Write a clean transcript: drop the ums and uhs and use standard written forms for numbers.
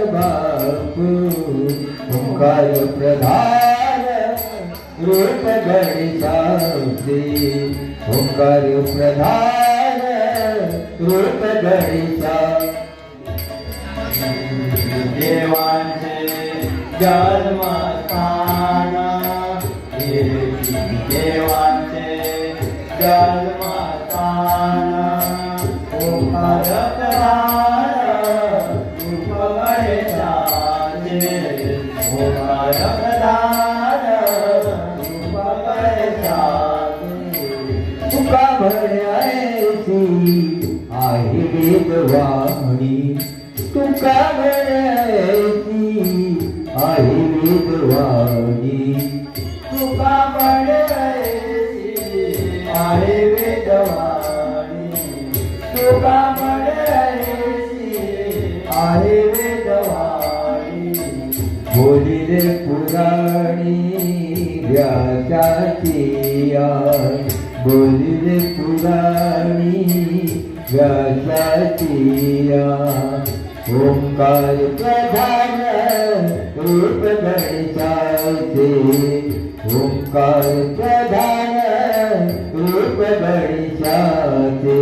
बापू ओंकार प्रधान रूप गणेशाचे ओंकार प्रधान रूप गणेशा देवांचे जन्मस्थान देवांचे जन्मस्थान ओंकार प्रधान रूप गणेशाचे ओंकार प्रधान रूप गणेशाचे तुका म्हणायची आहे वेदवाणी तुका म्हणायची आहे वेदवाणी तुका म्हणायची आहे वेदवाणी तुका म्हणायची आहे वेदवाणी बोली रे पुराणी व्यासाची बोली रे पुराणी व्यासाची ओंकार प्रधान रूप गणेशाचे ओंकार प्रधान रूप गणेशाचे